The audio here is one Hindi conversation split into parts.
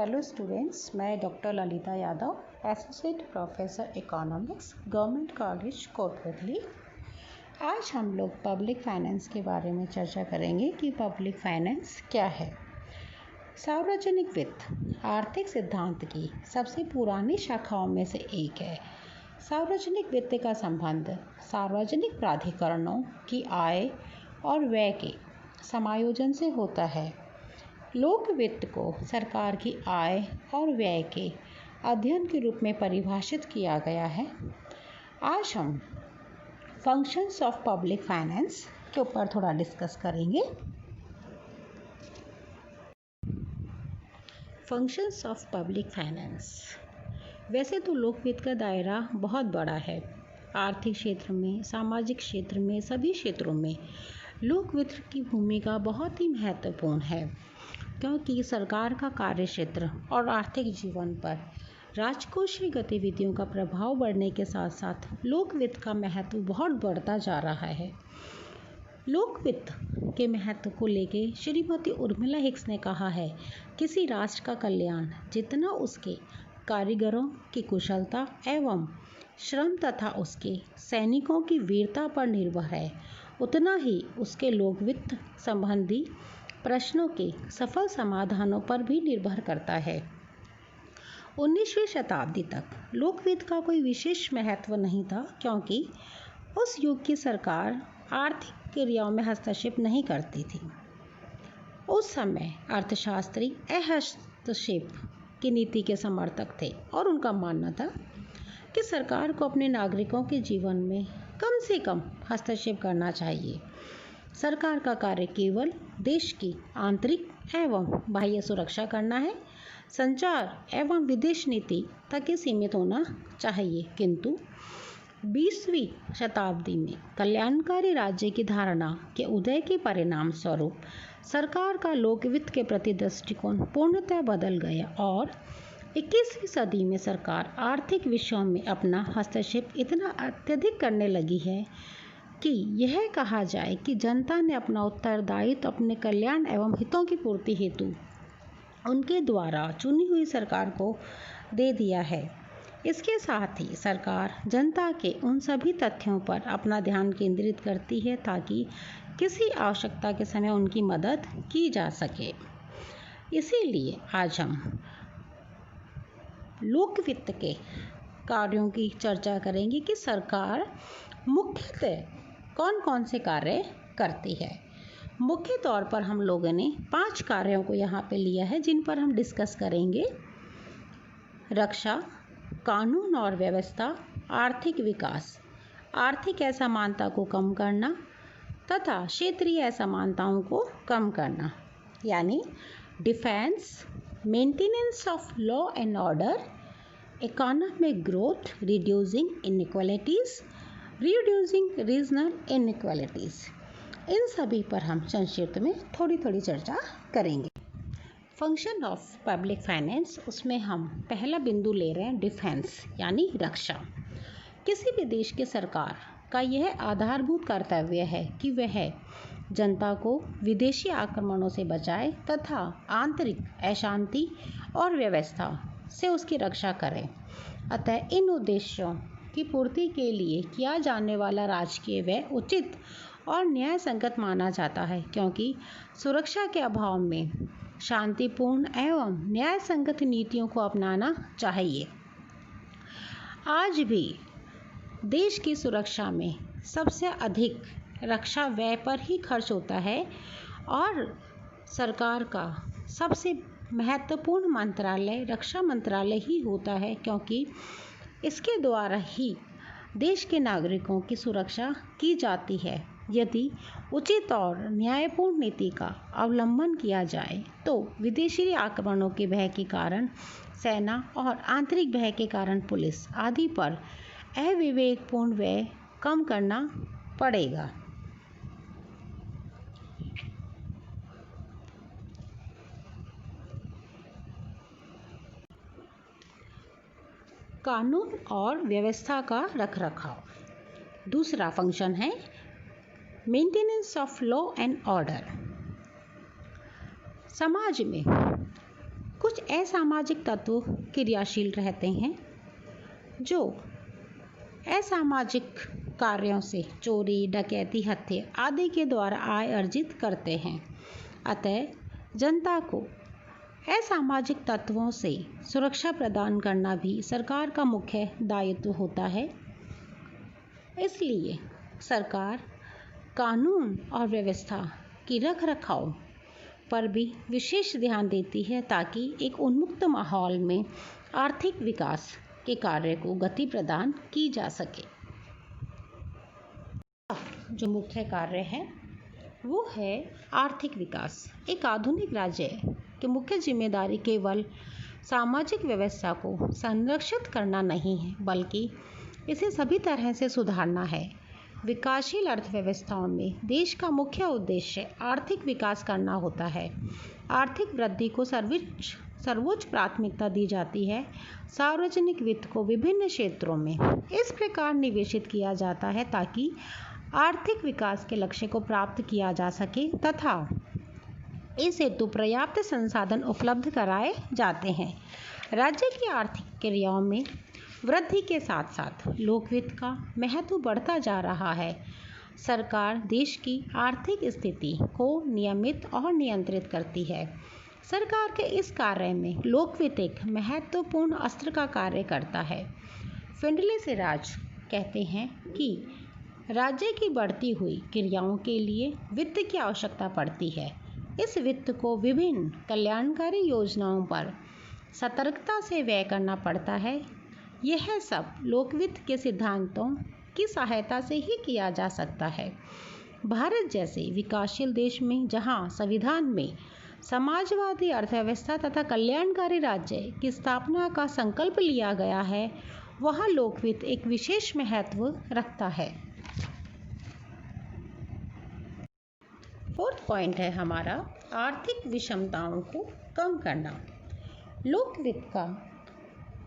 हेलो स्टूडेंट्स, मैं doctor Lalita Yadav, associate professor economics, government college Kotputli. आज हम लोग पब्लिक फाइनेंस के बारे में चर्चा करेंगे कि पब्लिक फाइनेंस क्या है। सार्वजनिक वित्त आर्थिक सिद्धांत की सबसे पुरानी शाखाओं में से एक है। सार्वजनिक वित्त का संबंध सार्वजनिक प्राधिकरणों की आय और व्यय के समायोजन से होता है। लोक वित्त को सरकार की आय और व्यय के अध्ययन के रूप में परिभाषित किया गया है। आज हम फंक्शंस ऑफ पब्लिक फाइनेंस के ऊपर थोड़ा डिस्कस करेंगे। Functions of public finance. वैसे तो लोक वित्त का दायरा बहुत बड़ा है। आर्थिक क्षेत्र में, सामाजिक क्षेत्र में, सभी क्षेत्रों में लोक वित्त की भूमिका बहुत ही महत्वपूर्ण है, क्योंकि सरकार का कार्य क्षेत्र और आर्थिक जीवन पर राजकोषीय गतिविधियों का प्रभाव बढ़ने के साथ साथ लोक वित्त का महत्व बहुत बढ़ता जा रहा है। लोक वित्त के महत्व को लेके श्रीमती उर्मिला हिक्स ने कहा है, किसी राष्ट्र का कल्याण जितना उसके कारीगरों की कुशलता एवं श्रम तथा उसके सैनिकों की वीरता पर निर्भर है, उतना ही उसके लोक वित्त संबंधी प्रश्नों के सफल समाधानों पर भी निर्भर करता है। 19वीं शताब्दी तक लोक वित्त का कोई विशेष महत्व नहीं था, क्योंकि उस युग की सरकार आर्थिक क्रियाओं में हस्तक्षेप नहीं करती थी। उस समय अर्थशास्त्री हस्तक्षेप की नीति के समर्थक थे और उनका मानना था कि सरकार को अपने नागरिकों के जीवन में कम से कम हस्तक्षेप करना चाहिए। सरकार का कार्य केवल देश की आंतरिक एवं बाह्य सुरक्षा करना है, संचार एवं विदेश नीति तक ही सीमित होना चाहिए। किंतु 20वीं शताब्दी में कल्याणकारी राज्य की धारणा के उदय के परिणाम स्वरूप सरकार का लोक वित्त के प्रति दृष्टिकोण पूर्णतः बदल गया और 21वीं सदी में सरकार आर्थिक विषयों में अपना हस्तक्षेप इतना अत्यधिक करने लगी है कि यह कहा जाए कि जनता ने अपना उत्तरदायित्व अपने कल्याण एवं हितों की पूर्ति हेतु उनके द्वारा चुनी हुई सरकार को दे दिया है। इसके साथ ही सरकार जनता के उन सभी तथ्यों पर अपना ध्यान केंद्रित करती है ताकि किसी आवश्यकता के समय उनकी मदद की जा सके। इसीलिए आज हम लोक वित्त के कार्यों की चर्चा करेंगे कि सरकार मुख्यतः कौन कौन से कार्य करती है। मुख्य तौर पर हम लोगों ने 5 कार्यों को यहाँ पे लिया है, जिन पर हम डिस्कस करेंगे। रक्षा, कानून और व्यवस्था, आर्थिक विकास, आर्थिक असमानता को कम करना तथा क्षेत्रीय असमानताओं को कम करना, यानी defence, maintenance of law and order, economic growth, reducing inequalities, reducing regional inequalities. इन सभी पर हम संक्षिप्त में थोड़ी थोड़ी चर्चा करेंगे। फंक्शन ऑफ पब्लिक फाइनेंस, उसमें हम पहला बिंदु ले रहे हैं डिफेंस, यानी रक्षा। किसी भी देश की सरकार का यह आधारभूत कर्तव्य है कि वह जनता को विदेशी आक्रमणों से बचाए तथा आंतरिक अशांति और व्यवस्था से उसकी रक्षा करे। अतः इन उद्देश्यों की पूर्ति के लिए किया जाने वाला राजकीय व्यय उचित और न्याय संगत माना जाता है, क्योंकि सुरक्षा के अभाव में शांतिपूर्ण एवं न्याय संगत नीतियों को अपनाना चाहिए। आज भी देश की सुरक्षा में सबसे अधिक रक्षा व्यय पर ही खर्च होता है और सरकार का सबसे महत्वपूर्ण मंत्रालय रक्षा मंत्रालय ही होता है, क्योंकि इसके द्वारा ही देश के नागरिकों की सुरक्षा की जाती है। यदि उचित और न्यायपूर्ण नीति का अवलंबन किया जाए तो विदेशी आक्रमणों के भय के कारण सेना और आंतरिक भय के कारण पुलिस आदि पर अविवेकपूर्ण व्यय कम करना पड़ेगा। कानून और व्यवस्था का रखरखाव। दूसरा फंक्शन है maintenance of law and order. समाज में कुछ असामाजिक तत्व क्रियाशील रहते हैं जो असामाजिक कार्यों से चोरी, डकैती, हत्या आदि के द्वारा आय अर्जित करते हैं। अतः जनता को असामाजिक तत्वों से सुरक्षा प्रदान करना भी सरकार का मुख्य दायित्व होता है। इसलिए सरकार कानून और व्यवस्था की रखरखाव पर भी विशेष ध्यान देती है ताकि एक उन्मुक्त माहौल में आर्थिक विकास के कार्य को गति प्रदान की जा सके। जो मुख्य कार्य है वो है आर्थिक विकास। एक आधुनिक राज्य की मुख्य जिम्मेदारी केवल सामाजिक व्यवस्था को संरक्षित करना नहीं है, बल्कि इसे सभी तरह से सुधारना है। विकासशील अर्थव्यवस्थाओं में देश का मुख्य उद्देश्य आर्थिक विकास करना होता है। आर्थिक वृद्धि को सर्वोच्च प्राथमिकता दी जाती है। सार्वजनिक वित्त को विभिन्न क्षेत्रों में इस प्रकार निवेशित किया जाता है ताकि आर्थिक विकास के लक्ष्य को प्राप्त किया जा सके तथा इस हेतु पर्याप्त संसाधन उपलब्ध कराए जाते हैं। राज्य की आर्थिक क्रियाओं में वृद्धि के साथ साथ लोकवित्त का महत्व बढ़ता जा रहा है। सरकार देश की आर्थिक स्थिति को नियमित और नियंत्रित करती है। सरकार के इस कार्य में लोकवित्त एक महत्वपूर्ण अस्त्र का कार्य करता है। फिंडले सिराज कहते हैं कि राज्य की बढ़ती हुई क्रियाओं के लिए वित्त की आवश्यकता पड़ती है। इस वित्त को विभिन्न कल्याणकारी योजनाओं पर सतर्कता से व्यय करना पड़ता है। यह सब लोकवित्त के सिद्धांतों की सहायता से ही किया जा सकता है। भारत जैसे विकासशील देश में जहां संविधान में समाजवादी अर्थव्यवस्था तथा कल्याणकारी राज्य की स्थापना का संकल्प लिया गया है, वहां लोकवित्त एक विशेष महत्व रखता है। फोर्थ पॉइंट है हमारा आर्थिक विषमताओं को कम करना। लोकवित्त का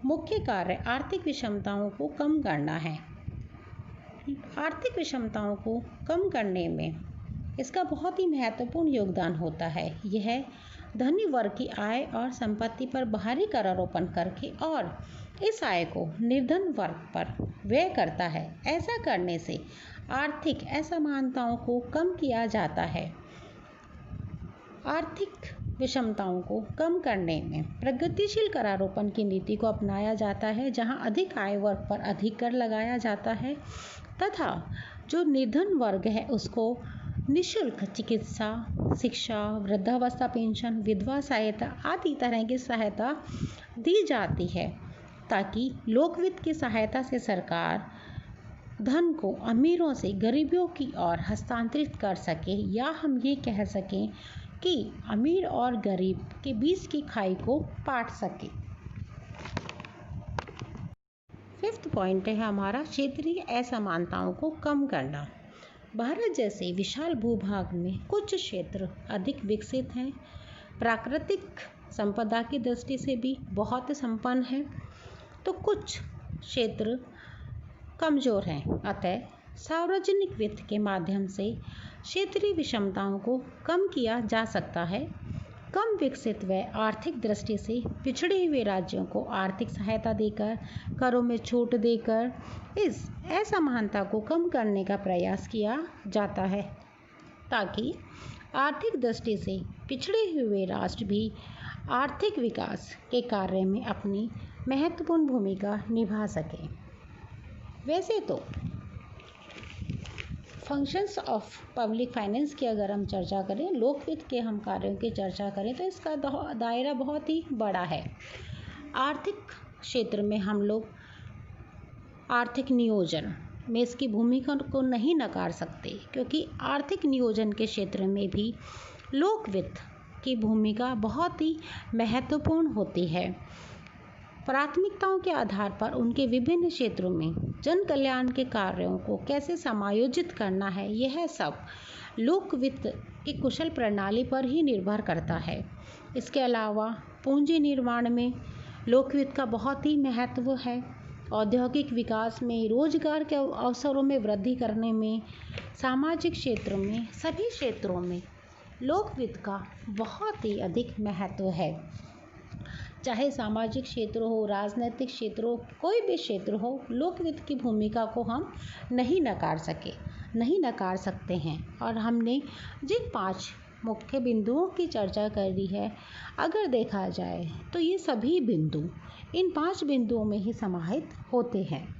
मुख्य कार्य आर्थिक विषमताओं को कम करना है। आर्थिक विषमताओं को कम करने में इसका बहुत ही महत्वपूर्ण योगदान होता है। यह धनी वर्ग की आय और संपत्ति पर बाहरी कर आरोपण करके और इस आय को निर्धन वर्ग पर व्यय करता है। ऐसा करने से आर्थिक असमानताओं को कम किया जाता है। आर्थिक विषमताओं को कम करने में प्रगतिशील करारोपण की नीति को अपनाया जाता है, जहां अधिक आय वर्ग पर अधिक कर लगाया जाता है तथा जो निर्धन वर्ग है उसको निःशुल्क चिकित्सा, शिक्षा, वृद्धावस्था पेंशन, विधवा सहायता आदि तरह की सहायता दी जाती है ताकि लोकवित्त की सहायता से सरकार धन को अमीरों से गरीबों की ओर हस्तांतरित कर सके, या हम ये कह सकें कि अमीर और गरीब के बीच की खाई को पाट सके। फिफ्थ पॉइंट है हमारा क्षेत्रीय असमानताओं को कम करना। भारत जैसे विशाल भूभाग में कुछ क्षेत्र अधिक विकसित हैं, प्राकृतिक संपदा की दृष्टि से भी बहुत संपन्न हैं, तो कुछ क्षेत्र कमज़ोर हैं। अतः सार्वजनिक वित्त के माध्यम से क्षेत्रीय विषमताओं को कम किया जा सकता है। कम विकसित व आर्थिक दृष्टि से पिछड़े हुए राज्यों को आर्थिक सहायता देकर, करों में छूट देकर इस असमानता को कम करने का प्रयास किया जाता है ताकि आर्थिक दृष्टि से पिछड़े हुए राष्ट्र भी आर्थिक विकास के कार्य में अपनी महत्वपूर्ण भूमिका निभा सकें। वैसे तो फंक्शंस ऑफ पब्लिक फाइनेंस की अगर हम चर्चा करें, लोकवित्त के हम कार्यों की चर्चा करें तो इसका दायरा बहुत ही बड़ा है। आर्थिक क्षेत्र में हम लोग आर्थिक नियोजन में इसकी भूमिका को नहीं नकार सकते, क्योंकि आर्थिक नियोजन के क्षेत्र में भी लोकवित्त की भूमिका बहुत ही महत्वपूर्ण होती है। प्राथमिकताओं के आधार पर उनके विभिन्न क्षेत्रों में जन कल्याण के कार्यों को कैसे समायोजित करना है, यह सब लोकवित्त की कुशल प्रणाली पर ही निर्भर करता है। इसके अलावा पूंजी निर्माण में लोकवित्त का बहुत ही महत्व है। औद्योगिक विकास में, रोजगार के अवसरों में वृद्धि करने में, सामाजिक क्षेत्रों में, सभी क्षेत्रों में लोकवित्त का बहुत ही अधिक महत्व है। चाहे सामाजिक क्षेत्र हो, राजनीतिक क्षेत्र हो, कोई भी क्षेत्र हो, लोक वित्त की भूमिका को हम नहीं नकार सकते हैं। और हमने जिन 5 मुख्य बिंदुओं की चर्चा करी है, अगर देखा जाए तो ये सभी बिंदु इन 5 बिंदुओं में ही समाहित होते हैं।